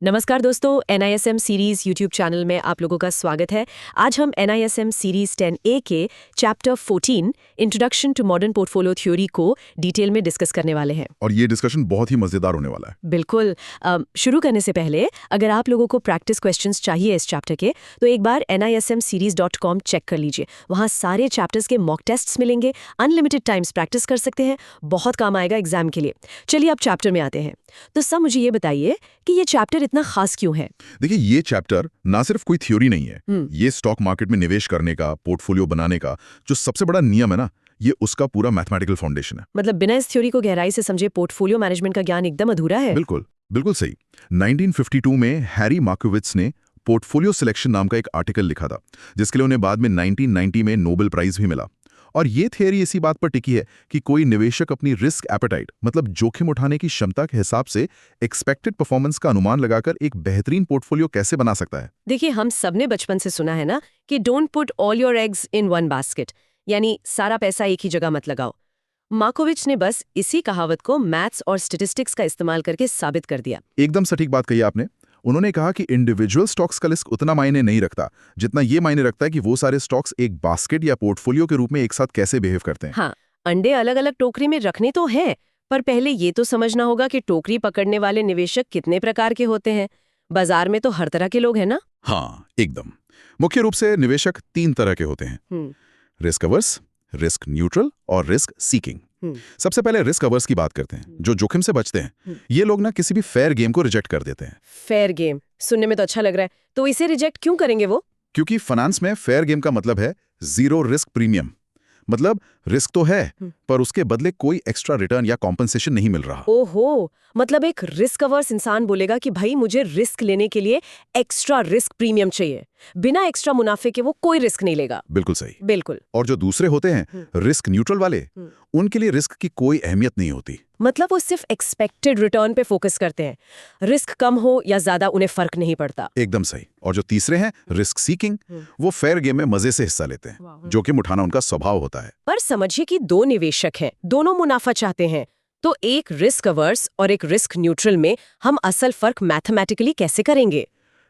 नमस्कार दोस्तों, NISM series YouTube channel में आप लोगों का स्वागत है। आज हम NISM सीरीज 10A के chapter 14 introduction to modern portfolio theory को डिटेल में डिस्कस करने वाले हैं। और ये डिस्कशन बहुत ही मजेदार होने वाला है। बिल्कुल। शुरू करने से पहले अगर आप लोगों को प्रैक्टिस क्वेश्चंस चाहिए इस चैप्टर के, तो एक बार nismseries.com चेक कर लीजिए। वहाँ सारे चैप्टर्स के मॉक टेस्ट्स मिलेंगे। अनलिमिटेड टाइम्स प्रैक्टिस कर सकते हैं, बहुत काम आएगा एग्जाम के लिए। चलिए अब चैप्टर में आते हैं। तो सब मुझे ये बताइए कि ये चैप्टर इतना खास क्यों है? देखिए, ये चैप्टर ना सिर्फ कोई थ्योरी नहीं है, ये स्टॉक मार्केट में निवेश करने का, पोर्टफोलियो बनाने का जो सबसे बड़ा नियम है ना, ये उसका पूरा मैथमेटिकल फाउंडेशन है। मतलब बिना इस थ्योरी को गहराई से समझे पोर्टफोलियो मैनेजमेंट का ज्ञान एकदम अधूरा है। बिल्कुल बिल्कुल सही। 1952 में हैरी मार्कोविट्ज ने पोर्टफोलियो सिलेक्शन नाम का एक आर्टिकल लिखा था, जिसके लिए उन्हें बाद में 1990 में नोबेल प्राइज भी मिला। और ये थियरी इसी बात पर टिकी है कि कोई निवेशक अपनी रिस्क एपेटाइट मतलब जोखिम उठाने की क्षमता के हिसाब से एक्सपेक्टेड परफॉर्मेंस का अनुमान लगाकर एक बेहतरीन पोर्टफोलियो कैसे बना सकता है। देखिए, हम सबने बचपन से सुना है ना कि don't put all your eggs in one basket, यानी सारा पैसा एक ही जगह मत लगाओ। मार्कोविच ने बस इसी कहावत को मैथ्स और स्टैटिस्टिक्स का इस्तेमाल करके साबित कर दिया। एकदम सटीक बात कही आपने। उन्होंने कहा कि इंडिविजुअल स्टॉक्स का रिस्क उतना मायने नहीं रखता जितना ये मायने रखता है कि वो सारे स्टॉक्स एक बास्केट या पोर्टफोलियो के रूप में एक साथ कैसे बिहेव करते हैं। हाँ, अंडे अलग अलग टोकरी में रखने तो हैं, पर पहले ये तो समझना होगा कि टोकरी पकड़ने वाले निवेशक कितने प्रकार के होते हैं। बाजार में तो हर तरह के लोग हैं ना। हाँ, एकदम। मुख्य रूप से निवेशक 3 तरह के होते हैं: रिस्क अवर्स, रिस्क न्यूट्रल और रिस्क सीकिंग। सबसे पहले रिस्क अवर्स की बात करते हैं, जो जोखिम से बचते हैं। ये लोग ना किसी भी फेयर गेम को रिजेक्ट कर देते हैं। फेयर गेम सुनने में तो अच्छा लग रहा है, तो इसे रिजेक्ट क्यों करेंगे वो? क्योंकि फाइनेंस में फेयर गेम का मतलब है जीरो रिस्क प्रीमियम। मतलब रिस्क तो है, पर उसके बदले कोई एक्स्ट्रा रिटर्न या कॉम्पनसेशन नहीं मिल रहा। ओहो, मतलब एक रिस्क अवर्स इंसान बोलेगा कि भाई मुझे रिस्क लेने के लिए एक्स्ट्रा रिस्क प्रीमियम चाहिए, बिना एक्स्ट्रा मुनाफे के वो कोई रिस्क नहीं लेगा। बिल्कुल सही। बिल्कुल। और जो दूसरे होते हैं रिस्क न्यूट्रल वाले, उनके लिए रिस्क की कोई अहमियत नहीं होती। मतलब वो सिर्फ एक्सपेक्टेड रिटर्न पे फोकस करते हैं, रिस्क कम हो या ज्यादा उन्हें फर्क नहीं पड़ता। एकदम सही। और जो तीसरे हैं रिस्क सीकिंग, वो फेयर गेम में मजे से हिस्सा लेते हैं, जोखिम उठाना उनका स्वभाव होता है। पर समझिए कि 2 निवेशक हैं, दोनों मुनाफा चाहते हैं, तो एक रिस्क अवर्स और एक रिस्क न्यूट्रल में हम असल फर्क मैथमेटिकली कैसे करेंगे?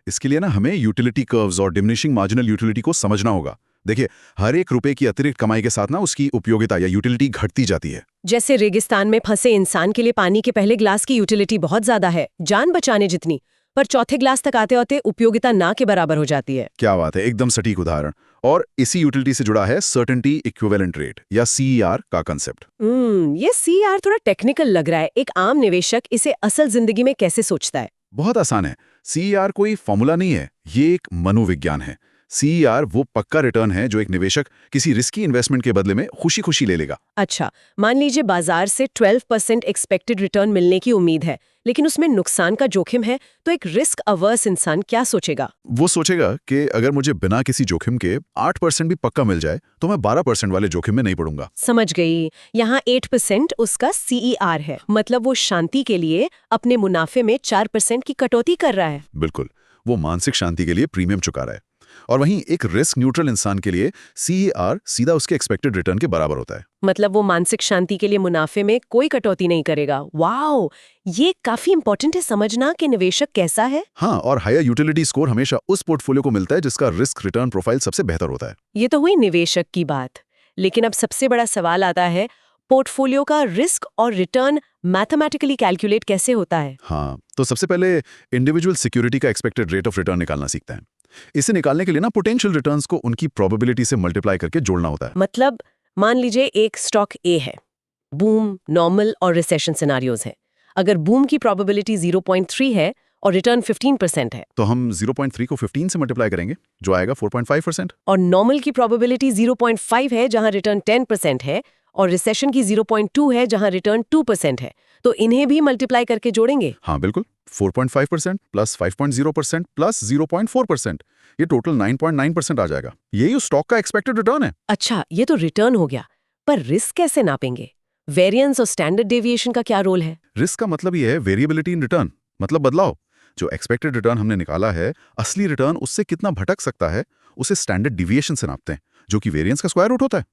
इसके लिए ना हमें यूटिलिटी कर्व्स और डिमिनिशिंग मार्जिनल यूटिलिटी को समझना होगा। देखिए, हर एक रुपए की अतिरिक्त कमाई के साथ ना उसकी उपयोगिता या यूटिलिटी घटती जाती है। जैसे रेगिस्तान में फंसे इंसान के लिए पानी के पहले ग्लास की यूटिलिटी बहुत ज्यादा है, जान बचाने जितनी, पर चौथे ग्लास तक आते आते उपयोगिता ना के बराबर हो जाती है। क्या बात है, एकदम सटीक उदाहरण। और इसी यूटिलिटी से जुड़ा है सर्टेनिटी इक्विवेलेंट रेट या CER का कंसेप्ट। ये CER थोड़ा टेक्निकल लग रहा है। एक आम निवेशक इसे असल जिंदगी में कैसे सोचता है? बहुत आसान है। CER कोई फॉर्मूला नहीं है, ये एक मनोविज्ञान है। CER वो पक्का रिटर्न है जो एक निवेशक किसी रिस्की इन्वेस्टमेंट के बदले में खुशी खुशी ले लेगा। अच्छा, मान लीजिए बाजार से 12% एक्सपेक्टेड रिटर्न मिलने की उम्मीद है, लेकिन उसमें नुकसान का जोखिम है, तो एक रिस्क अवर्स इंसान क्या सोचेगा? वो सोचेगा कि अगर मुझे बिना किसी जोखिम के 8% भी पक्का मिल जाए तो मैं 12% वाले जोखिम में नहीं पड़ूंगा। समझ गई। यहाँ 8% उसका CER है, मतलब वो शांति के लिए अपने मुनाफे में 4% की कटौती कर रहा है। बिल्कुल, वो मानसिक शांति के लिए प्रीमियम चुका रहा है। और वहीं एक रिस्क न्यूट्रल इंसान के लिए CER सीधा उसके एक्सपेक्टेड रिटर्न के बराबर होता है। मतलब वो मानसिक शांति के लिए मुनाफे में कोई कटौती नहीं करेगा। वाओ, ये काफी इंपॉर्टेंट है समझना कि निवेशक कैसा है। हाँ, और हायर यूटिलिटी स्कोर हमेशा उस पोर्टफोलियो को मिलता है जिसका रिस्क रिटर्न प्रोफाइल सबसे बेहतर होता है। ये तो हुई निवेशक की बात, लेकिन अब सबसे बड़ा सवाल आता है, पोर्टफोलियो का रिस्क और रिटर्न मैथमेटिकली कैलकुलेट कैसे होता है? हाँ, तो सबसे पहले इंडिविजुअल सिक्योरिटी का एक्सपेक्टेड रेट ऑफ रिटर्न निकालना सीखते हैं। इसे निकालने के लिए ना पोटेंशियल रिटर्न्स को उनकी प्रोबेबिलिटी से मल्टीप्लाई करके जोड़ना होता है। मतलब मान लीजिए एक स्टॉक A है, बूम, नॉर्मल और रिसेशन सिनारियोज है। अगर बूम की प्रोबेबिलिटी 0.3 है और रिटर्न 15% है, तो हम 0.3 को 15 से मल्टीप्लाई करेंगे, जो आएगा 4.5%। और नॉर्मल की प्रोबेबिलिटी 0.5 है जहां रिटर्न 10% है, और रिसेशन की 0.2 है जहां रिटर्न 2% है, तो इन्हें भी मल्टीप्लाई करके जोड़ेंगे। हाँ बिल्कुल, 4.5% प्लस 5.0% प्लस 0.4%, ये टोटल 9.9% आ जाएगा। यही उस स्टॉक का एक्सपेक्टेड रिटर्न है। अच्छा, ये तो रिटर्न हो गया, पर रिस्क कैसे नापेंगे? वेरिएंस और स्टैंडर्ड डेविएशन का क्या रोल है? रिस्क का मतलब ये है वेरिएबिलिटी इन रिटर्न, मतलब बदलाव। जो एक्सपेक्टेड रिटर्न हमने निकाला है, असली रिटर्न उससे कितना भटक सकता है, उसे स्टैंडर्ड डिविएशन से नापते हैं, जो कि वेरिएंस का स्क्वायर रूट होता है।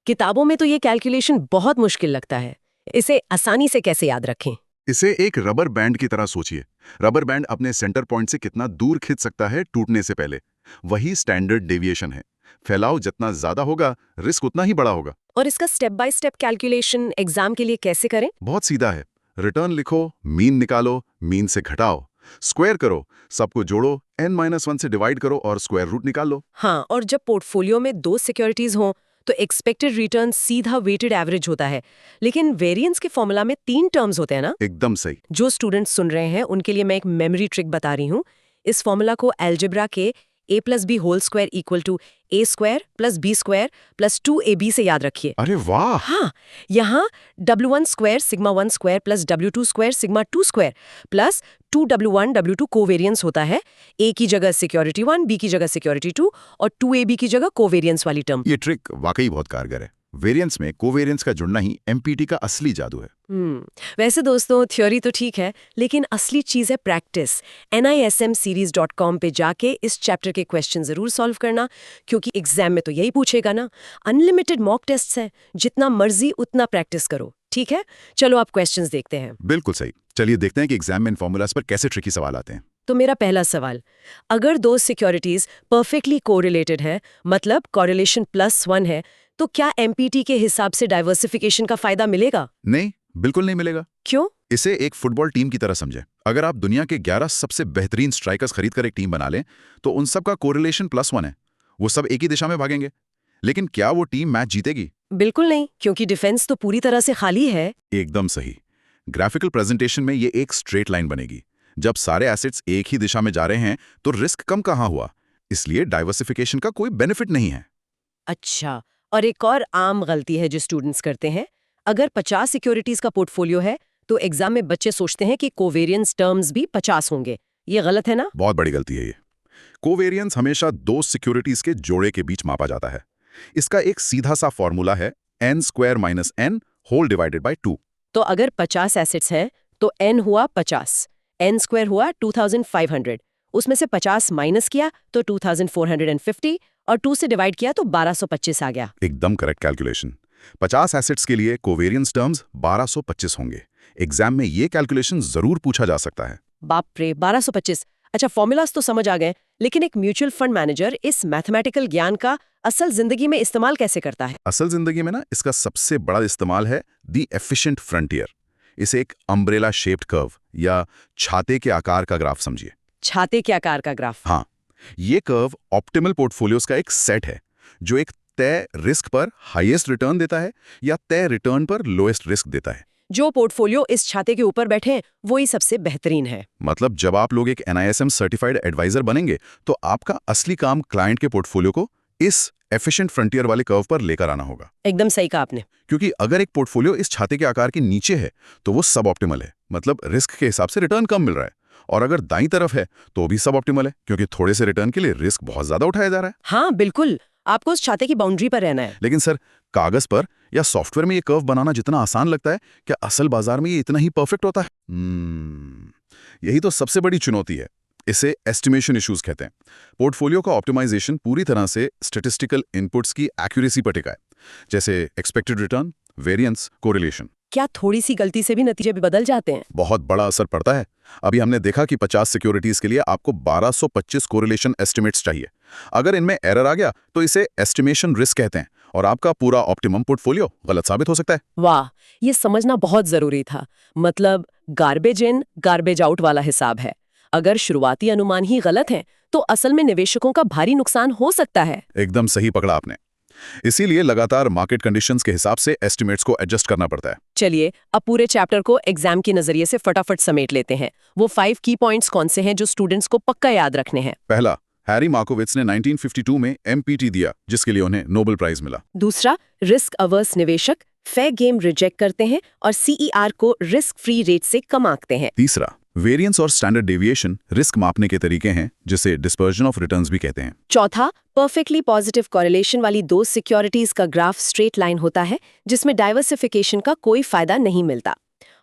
किताबों में तो ये कैलकुलेशन बहुत मुश्किल लगता है, इसे आसानी से कैसे याद रखें? इसे एक रबर बैंड की तरह सोचिए। रबर बैंड अपने सेंटर पॉइंट से कितना दूर खिंच सकता है टूटने से पहले। वही स्टैंडर्ड डेविएशन है। फैलाव जितना ज्यादा होगा, रिस्क उतना ही बड़ा होगा। और इसका step by step calculation exam के लिए कैसे करें? बहुत सीधा है। रिटर्न लिखो, मीन निकालो, मीन से घटाओ, स्क्वायर करो, सबको जोड़ो, n-1 से डिवाइड करो और स्क्वायर रूट निकाल लो। हाँ, और जब पोर्टफोलियो में 2 सिक्योरिटीज हों तो एक्सपेक्टेड रिटर्न सीधा वेटेड एवरेज होता है। लेकिन वेरिएंस के फॉर्मूला में 3 टर्म्स होते हैं ना? एकदम सही। जो स्टूडेंट्स सुन रहे हैं उनके लिए मैं एक मेमोरी ट्रिक बता रही हूँ। इस फॉर्मूला को अलजेब्रा के a+b² = a² + b² + 2ab से याद रखिए। अरे वाह! हाँ, यहाँ W1² σ1² + W2² σ2² + 2W1 W2 covariance होता है। A की जगह सिक्योरिटी 1, B की जगह सिक्योरिटी 2 और 2AB की जगह कोवेरियंस वाली टर्म। ये ट्रिक वाकई बहुत कारगर है। वेरिएंस में कोवेरिएंस का जुड़ना ही एमपीटी का असली जादू है। वैसे दोस्तों थ्योरी तो ठीक है, लेकिन असली चीज है प्रैक्टिस। nismseries.com पे जाके इस चैप्टर के क्वेश्चन जरूर सॉल्व करना, क्योंकि एग्जाम में तो यही पूछेगा ना। अनलिमिटेड मॉक टेस्ट्स हैं, जितना मर्जी उतना प्रैक्टिस करो। ठीक है, चलो आप क्वेश्चंस देखते हैं। बिल्कुल सही। चलिए देखते हैं कि एग्जाम में इन फॉर्मूलाज पर कैसे ट्रिकी सवाल आते हैं। तो मेरा पहला सवाल, अगर 2 सिक्योरिटीज परफेक्टली कोरिलेटेड है, मतलब कोरिलेशन +1 है, तो क्या एमपीटी के हिसाब से डाइवर्सिफिकेशन का फायदा मिलेगा? नहीं, बिल्कुल नहीं मिलेगा। क्यों? इसे एक फुटबॉल टीम की तरह समझें। अगर आप दुनिया के 11 सबसे बेहतरीन स्ट्राइकर्स खरीदकर एक टीम बना लें, तो उन सब का कोरिलेशन +1 है। वो सब एक ही दिशा में भागेंगे। लेकिन क्या वो टीम मैच जीतेगी? बिल्कुल नहीं, क्योंकि डिफेंस तो पूरी तरह से खाली है। एकदम सही। ग्राफिकल प्रेजेंटेशन में ये एक स्ट्रेट लाइन बनेगी। जब सारे एसेट्स एक ही दिशा में जा रहे हैं, तो रिस्क कम कहाँ हुआ? इसलिए डाइवर्सिफिकेशन का कोई बेनिफिट नहीं है। अच्छा, और एक और आम गलती है जो स्टूडेंट्स करते हैं। अगर 50 सिक्योरिटीज का पोर्टफोलियो है, तो एग्जाम में बच्चे सोचते हैं कि कोवेरियंस टर्म्स भी 50 होंगे। ये गलत है ना? बहुत बड़ी गलती है ये। कोवेरियंस हमेशा 2 सिक्योरिटीज के जोड़े के बीच मापा जाता है। इसका एक सीधा सा फॉर्मूला है n² - n / 2। तो अगर 50 एसेट्स हैं, तो n हुआ 50, n² हुआ 2500, उसमें से 50 माइनस किया तो 2450 और 2 से डिवाइड किया तो 1225 आ गया। एकदम करेक्ट कैलकुलेशन। 50 एसेट्स के लिए कोवेरियंस टर्म्स 1225 होंगे। एग्जाम में ये कैलकुलेशन जरूर पूछा जा सकता है। बाप रे, 1225। अच्छा, फॉर्मूलाज तो समझ आ गए, लेकिन एक म्यूचुअल फंड मैनेजर इस मैथमेटिकल ज्ञान का असल जिंदगी में इस्तेमाल कैसे करता है? असल जिंदगी में ना, इसका सबसे बड़ा इस्तेमाल है दी एफिशिएंट फ्रंटियर। इसे एक अम्ब्रेला शेप्ड कर्व या छाते के आकार का ग्राफ समझिए। छाते के आकार का ग्राफ? हाँ, ये कर्व ऑप्टिमल पोर्टफोलियोज का एक सेट है, जो एक तय रिस्क पर हाईएस्ट रिटर्न देता है या तय रिटर्न पर लोएस्ट रिस्क देता है। जो पोर्टफोलियो इस छाते के ऊपर बैठे वही सबसे बेहतरीन है। मतलब जब आप लोग एक NISM सर्टिफाइड एडवाइजर बनेंगे, तो आपका असली काम क्लाइंट के पोर्टफोलियो को इस एफिशिएंट फ्रंटियर वाले कर्व पर लेकर आना होगा। एकदम सही कहा आपने। क्योंकि अगर एक पोर्टफोलियो इस छाते के आकार के नीचे है, तो वो सब ऑप्टिमल है, मतलब रिस्क के हिसाब से रिटर्न कम मिल रहा है। और अगर दाईं तरफ है, तो भी सब ऑप्टिमल है, क्योंकि थोड़े से रिटर्न के लिए रिस्क बहुत ज्यादा उठाया जा रहा है। हाँ बिल्कुल, आपको उस छाते की बाउंड्री पर रहना है। लेकिन सर, कागज पर या सॉफ्टवेयर में ये कर्व बनाना जितना आसान लगता है, क्या असल बाजार में ये इतना ही परफेक्ट होता है? यही तो सबसे बड़ी चुनौती है। इसे एस्टिमेशन इश्यूज कहते हैं। पोर्टफोलियो का ऑप्टिमाइजेशन पूरी तरह से स्टैटिस्टिकल इनपुट्स की एक्यूरेसी पर टिका है, जैसे एक्सपेक्टेड रिटर्न, वेरिएंस, कोरिलेशन। क्या थोड़ी सी गलती से भी नतीजे भी बदल जाते हैं? बहुत बड़ा असर पड़ता है। अभी हमने देखा कि 50 सिक्योरिटीज के लिए आपको 1225 कोरिलेशन एस्टिमेट्स चाहिए। अगर इनमें एरर आ गया, तो इसे एस्टिमेशन रिस्क कहते हैं और आपका पूरा ऑप्टिमम पोर्टफोलियो गलत साबित हो सकता है। वाह, ये समझना बहुत जरूरी था। मतलब गार्बेज इन गार्बेज आउट वाला हिसाब है। अगर शुरुआती अनुमान ही गलत हैं, तो असल में निवेशकों का भारी नुकसान हो सकता है। एकदम सही पकड़ा आपने। इसीलिए लगातार मार्केट कंडीशंस के हिसाब से एस्टिमेट्स को एडजस्ट करना पड़ता है। चलिए अब पूरे चैप्टर को एग्जाम के नजरिए से फटाफट समेट लेते हैं। वो 5 की पॉइंट्स कौन से हैं जो स्टूडेंट्स को पक्का याद रखने हैं? पहला, हैरी मार्कोविट्ज ने 1952 में MPT दिया, जिसके लिए उन्हें नोबेल प्राइज मिला। दूसरा, रिस्क अवर्स निवेशक फेयर गेम रिजेक्ट करते हैं और CER को रिस्क फ्री रेट से कम आंकते हैं। तीसरा, वेरिएंस और स्टैंडर्ड डेविएशन रिस्क मापने के तरीके हैं, जिसे डिस्पर्जन ऑफ रिटर्न्स भी कहते हैं। चौथा, परफेक्टली पॉजिटिव कोरिलेशन वाली 2 सिक्योरिटीज का ग्राफ स्ट्रेट लाइन होता है, जिसमें डाइवर्सिफिकेशन का कोई फायदा नहीं मिलता।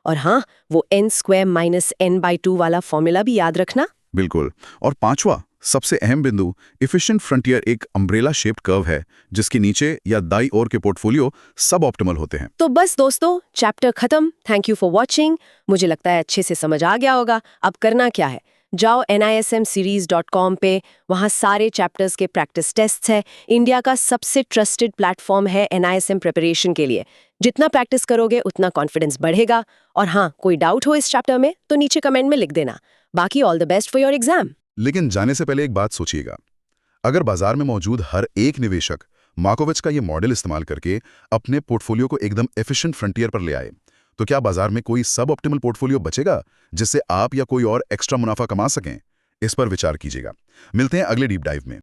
और हाँ, वो n² - n/2 वाला फॉर्मूला भी याद रखना। बिल्कुल। और पांचवा, सबसे अहम बिंदु, एफिशिएंट फ्रंटियर एक अम्ब्रेला शेप्ड कर्व है जिसके नीचे या दाई ओर के पोर्टफोलियो सब ऑप्टिमल होते हैं। तो बस दोस्तों, चैप्टर खत्म। Thank you for watching. मुझे लगता है अच्छे से समझ आ गया होगा। अब करना क्या है, जाओ nismseries.com पे, वहाँ सारे चैप्टर्स के प्रैक्टिस टेस्ट्स है। इंडिया का सबसे ट्रस्टेड प्लेटफॉर्म है NISM प्रिपरेशन के लिए। जितना प्रैक्टिस करोगे उतना कॉन्फिडेंस बढ़ेगा। और हाँ, कोई डाउट हो इस चैप्टर में तो नीचे कमेंट में लिख देना। बाकी all the best for your exam. लेकिन जाने से पहले एक बात सोचिएगा, अगर बाजार में मौजूद हर एक निवेशक मार्कोविच का ये मॉडल इस्तेमाल करके अपने पोर्टफोलियो को एकदम एफिशिएंट फ्रंटियर पर ले आए, तो क्या बाजार में कोई सब ऑप्टिमल पोर्टफोलियो बचेगा जिससे आप या कोई और एक्स्ट्रा मुनाफा कमा सकें? इस पर विचार कीजिएगा। मिलते हैं अगले डीप डाइव में।